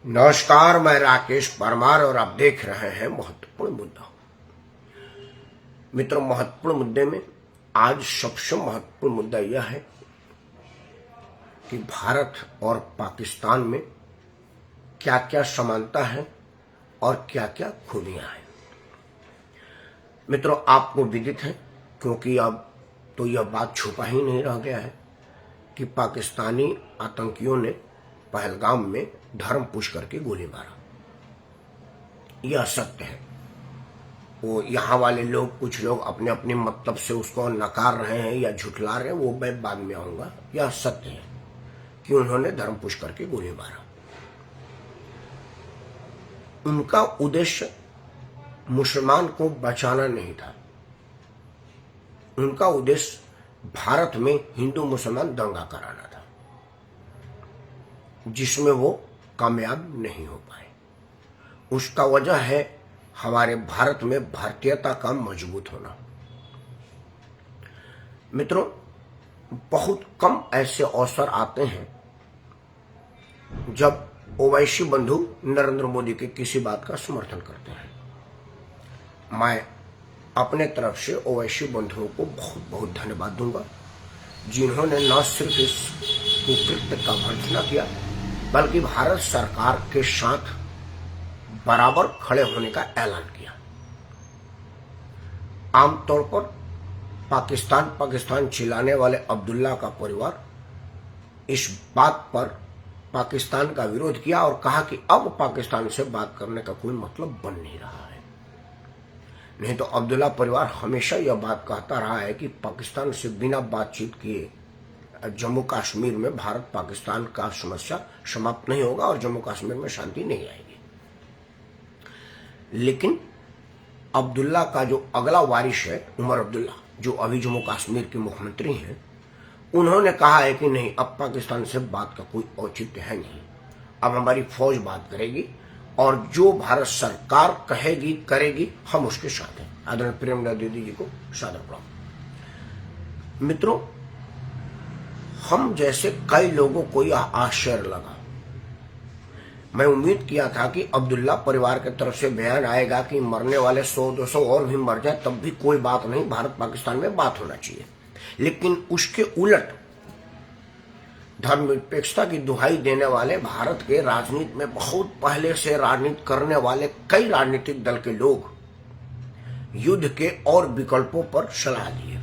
नमस्कार, मैं राकेश परमार और आप देख रहे हैं महत्वपूर्ण मुद्दा। मित्रों, महत्वपूर्ण मुद्दे में आज सबसे महत्वपूर्ण मुद्दा यह है कि भारत और पाकिस्तान में क्या क्या समानता है और क्या क्या खूबियां हैं। मित्रों, आपको विदित है, क्योंकि अब तो यह बात छुपा ही नहीं रह गया है कि पाकिस्तानी आतंकियों ने पहलगाम में धर्म पुश करके गोली मारा। यह सत्य है। वो यहाँ वाले लोग, कुछ लोग अपने अपने मतलब से उसको नकार रहे हैं या झुठला रहे हैं, वो मैं बाद में आऊंगा। यह सत्य है कि उन्होंने धर्म पुश करके गोली मारा। उनका उद्देश्य मुसलमान को बचाना नहीं था। उनका उद्देश्य भारत में हिंदू मुसलमान दंगा कराना था, जिसमें वो कामयाब नहीं हो पाए। उसका वजह है हमारे भारत में भारतीयता का मजबूत होना। मित्रों, बहुत कम ऐसे अवसर आते हैं जब ओवैसी बंधु नरेंद्र मोदी के किसी बात का समर्थन करते हैं। मैं अपने तरफ से ओवैसी बंधुओं को बहुत बहुत धन्यवाद दूंगा, जिन्होंने न सिर्फ इस कुकृत्य का भर्त्सना किया, बल्कि भारत सरकार के साथ बराबर खड़े होने का ऐलान किया। आमतौर पर पाकिस्तान चिल्लाने वाले अब्दुल्ला का परिवार इस बात पर पाकिस्तान का विरोध किया और कहा कि अब पाकिस्तान से बात करने का कोई मतलब बन नहीं रहा है। नहीं तो अब्दुल्ला परिवार हमेशा यह बात कहता रहा है कि पाकिस्तान से बिना बातचीत किए जम्मू कश्मीर में भारत पाकिस्तान का समस्या समाप्त नहीं होगा और जम्मू कश्मीर में शांति नहीं आएगी। लेकिन अब्दुल्ला का जो अगला वारिस है, उमर अब्दुल्ला, जो अभी जम्मू कश्मीर के मुख्यमंत्री हैं, उन्होंने कहा है कि नहीं, अब पाकिस्तान से बात का कोई औचित्य है नहीं। अब हमारी फौज बात करेगी और जो भारत सरकार कहेगी करेगी, हम उसके साथ हैं। आदरणीय प्रेमनंदन दीदी जी को सादर प्रणाम। मित्रों, हम जैसे कई लोगों को यह आश्चर्य लगा। मैं उम्मीद किया था कि अब्दुल्ला परिवार की तरफ से बयान आएगा कि मरने वाले 100-200 और भी मर जाए तब भी कोई बात नहीं, भारत पाकिस्तान में बात होना चाहिए। लेकिन उसके उलट धर्मनिरपेक्षता की दुहाई देने वाले भारत के राजनीति में बहुत पहले से राजनीति करने वाले कई राजनीतिक दल के लोग युद्ध के और विकल्पों पर सलाह दिए।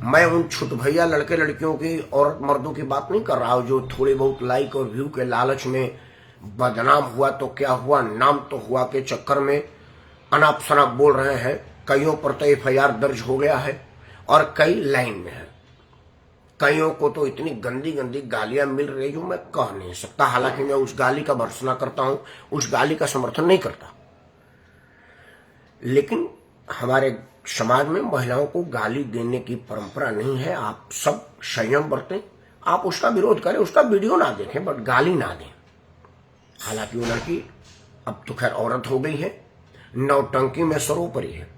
मैं उन छुट भैया लड़के लड़कियों की, औरत मर्दों की बात नहीं कर रहा हूं जो थोड़ी बहुत लाइक और व्यू के लालच में बदनाम हुआ तो क्या हुआ, नाम तो हुआ के चक्कर में अनाप शनाप बोल रहे हैं। कईयों पर तो FIR दर्ज हो गया है और कई लाइन में है। कईयों को तो इतनी गंदी गंदी गालियां मिल रही जो मैं कह नहीं सकता। हालांकि मैं उस गाली का भर्त्सना करता हूं, उस गाली का समर्थन नहीं करता। लेकिन हमारे समाज में महिलाओं को गाली देने की परंपरा नहीं है। आप सब संयम बरतें, आप उसका विरोध करें, उसका वीडियो ना देखें, बट गाली ना दें। हालांकि वो लड़की अब तो खैर औरत हो गई है, नौटंकी में सर्वोपरि है।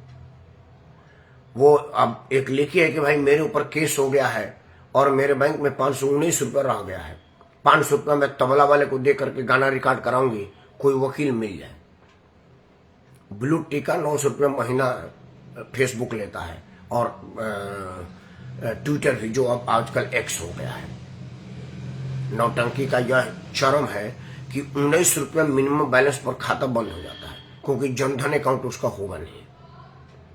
वो अब एक लिखी है कि भाई मेरे ऊपर केस हो गया है और मेरे बैंक में 519 रुपये रह गया है, 500 रुपये मैं तबला वाले को दे करके गाना रिकॉर्ड कराऊंगी, कोई वकील मिल जाए। ब्लू टिका 900 रुपये महीना फेसबुक लेता है और ट्विटर भी, जो अब आजकल X हो गया है। नौटंकी का यह चरम है कि 19 रुपये मिनिमम बैलेंस पर खाता बंद हो जाता है, क्योंकि जनधन अकाउंट उसका होगा नहीं।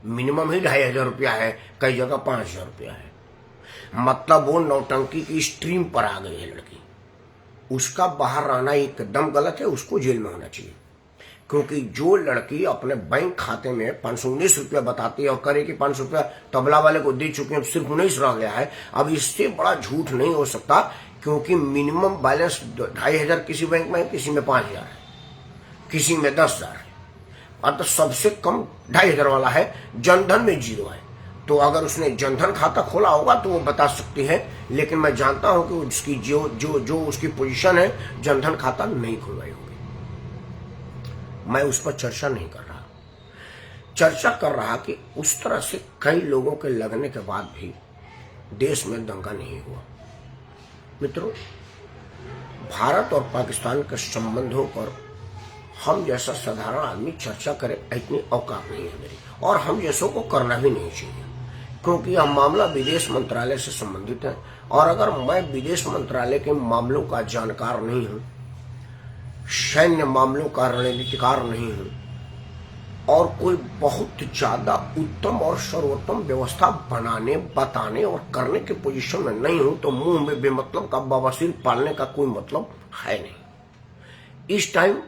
मिनिमम ही 2500 रुपया है, कई जगह 5000 रुपया है। मतलब वो नौटंकी की स्ट्रीम पर आ गई है लड़की। उसका बाहर रहना एकदम गलत है, उसको जेल में होना चाहिए। क्योंकि जो लड़की अपने बैंक खाते में 519 रुपया बताती है और करे कि 500 रुपया तबला वाले को दे चुके हैं, सिर्फ 19 रह गया है, अब इससे बड़ा झूठ नहीं हो सकता। क्योंकि मिनिमम बैलेंस 2500 किसी बैंक में है, किसी में 5000 है, किसी में 10,000 है, और सबसे कम 2500 वाला है। जनधन में 0 है। तो अगर उसने जनधन खाता खोला होगा तो वो बता सकती है, लेकिन मैं जानता हूं कि उसकी जो उसकी पोजीशन है, जनधन खाता नहीं खुलवाई होगी। मैं उस पर चर्चा नहीं कर रहा, चर्चा कर रहा कि उस तरह से कई लोगों के लगने के बाद भी देश में दंगा नहीं हुआ। मित्रों, भारत और पाकिस्तान के संबंधों पर हम जैसा साधारण आदमी चर्चा करे इतनी औकात नहीं है मेरी, और हम जैसों को करना भी नहीं चाहिए, क्योंकि यह मामला विदेश मंत्रालय से संबंधित है। और अगर मैं विदेश मंत्रालय के मामलों का जानकार नहीं हूं, सैन्य मामलों का रणनीतिकार नहीं हूं, और कोई बहुत ज्यादा उत्तम और सर्वोत्तम व्यवस्था बनाने, बताने और करने की पोजीशन में नहीं हूं, तो मुंह में बेमतलब का बवासीर पालने का कोई मतलब है नहीं। इस टाइम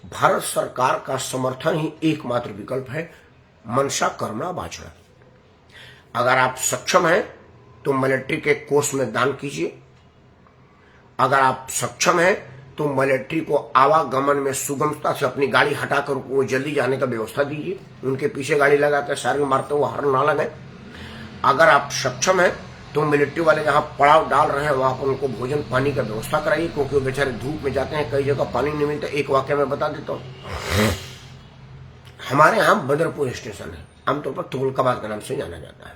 भारत सरकार का समर्थन ही एकमात्र विकल्प है, मनसा कर्मणा वाचना। अगर आप सक्षम हैं तो मिलिट्री के कोर्स में दान कीजिए। अगर आप सक्षम हैं तो मिलिट्री को आवागमन में सुगमता से अपनी गाड़ी हटाकर वो जल्दी जाने का व्यवस्था दीजिए। उनके पीछे गाड़ी लगाकर सारे मारते हुए हॉर्न ना लगाए। अगर आप सक्षम हैं तो मिलिट्री वाले जहां पड़ाव डाल रहे हैं वहां पर उनको भोजन पानी का व्यवस्था कराइए, क्योंकि वो बेचारे धूप में जाते हैं, कई जगह पानी नहीं मिलता। एक वाक्य में बता देता हूं, हमारे यहाँ बदरपुर स्टेशन है, आमतौर पर तुगलकाबाद के नाम से जाना जाता है।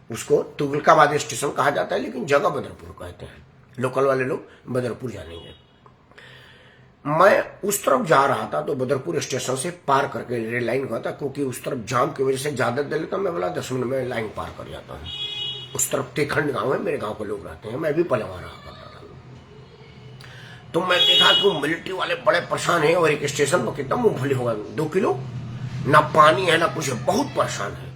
उसको तुगलकाबाद स्टेशन कहा जाता है, लेकिन जगह बदरपुर कहते हैं। लोकल वाले लोग बदरपुर जानेंगे। मैं उस तरफ जा रहा था तो बदरपुर स्टेशन से पार करके रेल लाइन हुआ था, क्योंकि उस तरफ जाम की वजह से ज्यादा देर लेता, मैं बोला 10 मिनट में लाइन पार कर जाता हूँ। उस तरफ तेखंड गांव है, मेरे गांव के लोग रहते हैं, मैं भी पहले वहां रहा करता था। तो मैं देखा कि मिलिट्री वाले बड़े परेशान है, और एक स्टेशन पर कितना मूंगफली होगा, 2 किलो, ना पानी है ना कुछ है, बहुत परेशान है।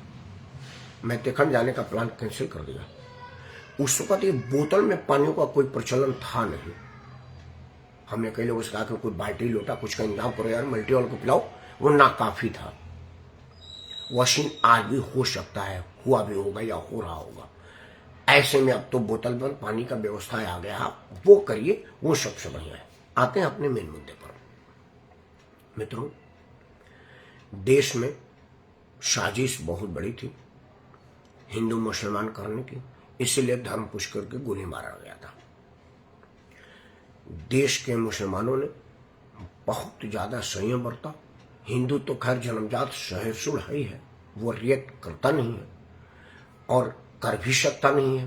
मैं तेखंड जाने का प्लान कैंसिल कर दिया। उस वक्त ये बोतल में पानी का कोई प्रचलन था नहीं। हमने कई लोगों से कहा कि कोई बाल्टी लोटा कुछ का इंतजाम करो यार, मिलिट्री वालों को पिलाओ, वो ना काफी था। वॉशिंग आज भी हो सकता है, हुआ भी होगा या हो रहा होगा। ऐसे में अब तो बोतल में पानी का व्यवस्था आ गया, वो करिए, वो सबसे बढ़िया है। आते हैं अपने मेन मुद्दे पर। मित्रों, देश में साजिश बहुत बड़ी थी हिंदू मुसलमान करने की, इसीलिए धर्म पुष्कर के गोली मारा गया था। देश के मुसलमानों ने बहुत ज्यादा संयम बरता। हिंदू तो खैर जन्मजात सहिष्णु ही है, वो रिएक्ट करता नहीं है और कर भी सकता नहीं है,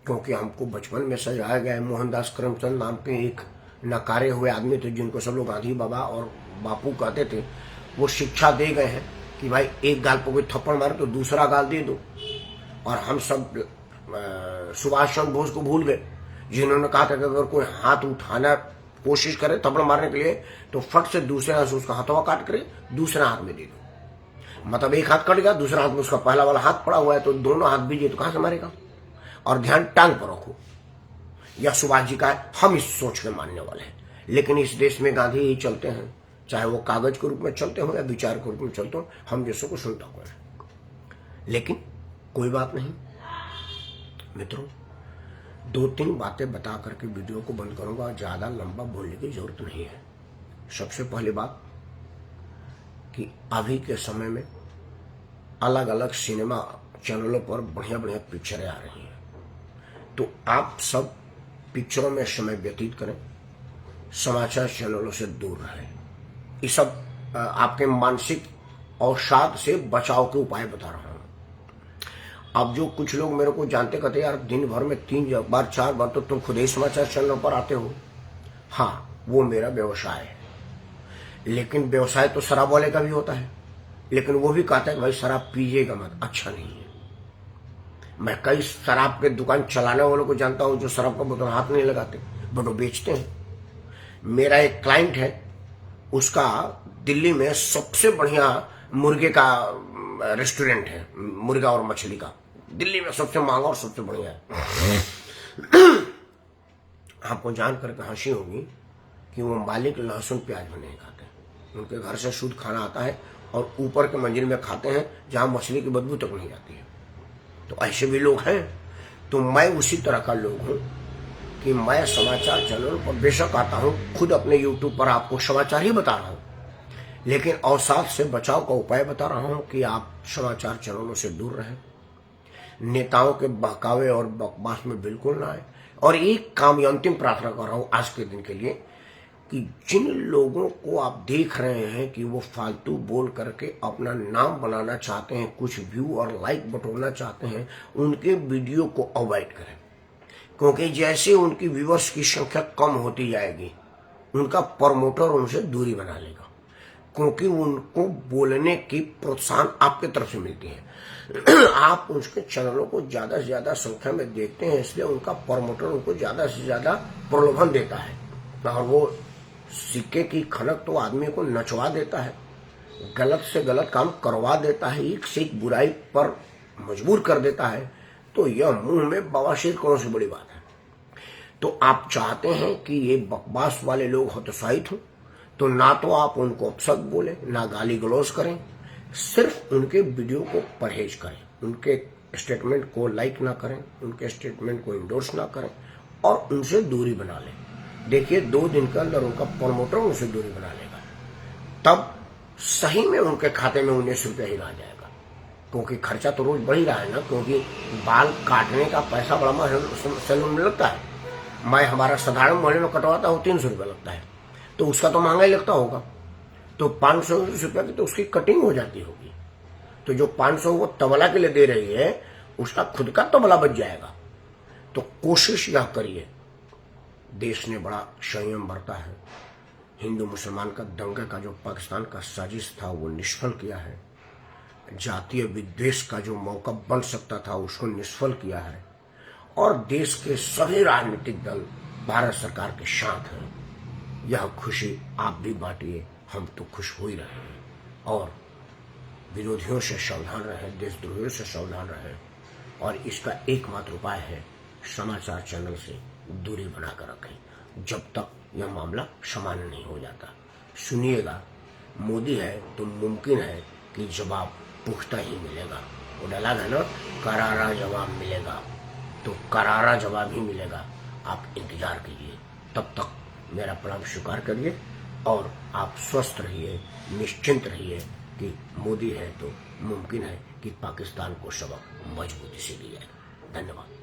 क्योंकि हमको बचपन में सजाया गया है। मोहनदास करमचंद नाम के एक नकारे हुए आदमी थे, जिनको सब लोग गांधी बाबा और बापू कहते थे। वो शिक्षा दे गए हैं कि भाई एक गाल पर कोई थप्पड़ मारे तो दूसरा गाल दे दो। और हम सब सुभाष चंद्र बोस को भूल गए, जिन्होंने कहा था कि अगर कोई हाथ उठाना कोशिश करे थप्पड़ मारने के लिए तो फट से दूसरे हाथ से उसका हथवा काट करे दूसरा हाथ में दे दो। मतलब एक हाथ कट गया, दूसरा हाथ में उसका पहला वाला हाथ पड़ा हुआ है, तो दोनों हाथ बीजे तो कहां से मारेगा। और ध्यान टांग पर रखो, यह सुभाष जी का है, हम इस सोच के मानने वाले हैं। लेकिन इस देश में गांधी ही चलते हैं, चाहे वो कागज के रूप में चलते हो या विचार के रूप में चलते हो, हम जैसों को सुनता हुआ है। लेकिन कोई बात नहीं मित्रों, 2-3 बातें बता करके वीडियो को बंद करूंगा। ज्यादा लंबा बोलने की जरूरत नहीं है। सबसे पहली बात कि अभी के समय में अलग अलग सिनेमा चैनलों पर बढ़िया बढ़िया पिक्चरें आ रही हैं, तो आप सब पिक्चरों में समय व्यतीत करें, समाचार चैनलों से दूर रहें। ये सब आपके मानसिक अवसाद से बचाव के उपाय बता रहा हूं। अब जो कुछ लोग मेरे को जानते कहते यार दिन भर में 3 बार 4 बार तो तुम खुद ही समाचार चैनलों पर आते हो। हाँ, वो मेरा व्यवसाय है, लेकिन व्यवसाय तो शराब वाले का भी होता है, लेकिन वो भी कहता है कि भाई शराब पीजिएगा मत, अच्छा नहीं है। मैं कई शराब के दुकान चलाने वालों को जानता हूं जो शराब का बोतल हाथ नहीं लगाते, बट वो बेचते हैं। मेरा एक क्लाइंट है, उसका दिल्ली में सबसे बढ़िया मुर्गे का रेस्टोरेंट है, मुर्गा और मछली का, दिल्ली में सबसे महंगा और सबसे बढ़िया है। आपको जान करके हंसी होगी कि वो मालिक लहसुन प्याज भी नहीं खाते, उनके घर से शुद्ध खाना आता है और ऊपर के मंजिल में खाते हैं जहां मछली की बदबू तक नहीं जाती है। तो ऐसे भी लोग हैं। तो मैं उसी तरह का लोग हूं कि मैं समाचार चैनल पर बेशक आता हूं, खुद अपने यूट्यूब पर आपको समाचार ही बता रहा हूं, लेकिन अवसाद से बचाव का उपाय बता रहा हूं कि आप समाचार चैनलों से दूर रहें, नेताओं के बहकावे और बकवास में बिल्कुल ना आए। और एक काम अंतिम प्रार्थना कर रहा हूं आज के दिन के लिए कि जिन लोगों को आप देख रहे हैं कि वो फालतू बोल करके अपना नाम बनाना चाहते हैं, कुछ व्यू और लाइक बटोरना चाहते हैं, उनके वीडियो को अवॉइड करें। क्योंकि जैसे उनकी व्यूअर्स की संख्या कम होती जाएगी, उनका प्रमोटर उनसे दूरी बना लेगा, क्योंकि उनको बोलने की प्रोत्साहन आपकी तरफ से मिलती है। आप उसके चैनलों को ज्यादा से ज्यादा संख्या में देखते हैं, इसलिए उनका प्रमोटर उनको ज्यादा से ज्यादा प्रलोभन देता है, और वो सिक्के की खनक तो आदमी को नचवा देता है, गलत से गलत काम करवा देता है, एक से एक बुराई पर मजबूर कर देता है। तो यह मुंह में बवासीर कौन सी बड़ी बात है। तो आप चाहते हैं कि ये बकवास वाले लोग हतोत्साहित हों, तो ना तो आप उनको अपशब्द बोले, ना गाली गलौज करें, सिर्फ उनके वीडियो को परहेज करें, उनके स्टेटमेंट को लाइक ना करें, उनके स्टेटमेंट को इंडोर्स ना करें और उनसे दूरी बना लें। देखिए 2 दिन के अंदर उनका प्रमोटर उनसे दूरी बना लेगा, तब सही में उनके खाते में 19 रुपया ही रह जाएगा, क्योंकि खर्चा तो रोज बढ़ ही रहा है ना, क्योंकि बाल काटने का पैसा बड़ा सैलून में लगता है। मैं हमारा साधारण महीने में कटवाता हूँ 300 रुपया लगता है, तो उसका तो महंगा ही लगता होगा, तो 500 रुपया की तो उसकी कटिंग हो जाती होगी। तो जो 500 वो तबला के लिए दे रही है, उसका खुद का तबला बच जाएगा। तो कोशिश यह करिए, देश ने बड़ा संयम बरता है, हिंदू मुसलमान का दंगे का जो पाकिस्तान का साजिश था वो निष्फल किया है, जातीय विद्वेष का जो मौका बन सकता था उसको निष्फल किया है, और देश के सभी राजनीतिक दल भारत सरकार के साथ हैं। यह खुशी आप भी बांटिए, हम तो खुश हो ही रहे हैं, और विरोधियों से सावधान रहें, देशद्रोहियों से सावधान रहें, और इसका एकमात्र उपाय है समाचार चैनल से दूरी बनाकर रखें जब तक यह मामला सामान्य नहीं हो जाता। सुनिएगा, मोदी है तो मुमकिन है कि जवाब पुख्ता ही मिलेगा। वो डायलॉग है ना, करारा जवाब मिलेगा, तो करारा जवाब ही मिलेगा। आप इंतजार कीजिए, तब तक मेरा प्रणाम स्वीकार करिए, और आप स्वस्थ रहिए, निश्चिंत रहिए कि मोदी है तो मुमकिन है कि पाकिस्तान को सबक मजबूती से दिया जाए। धन्यवाद।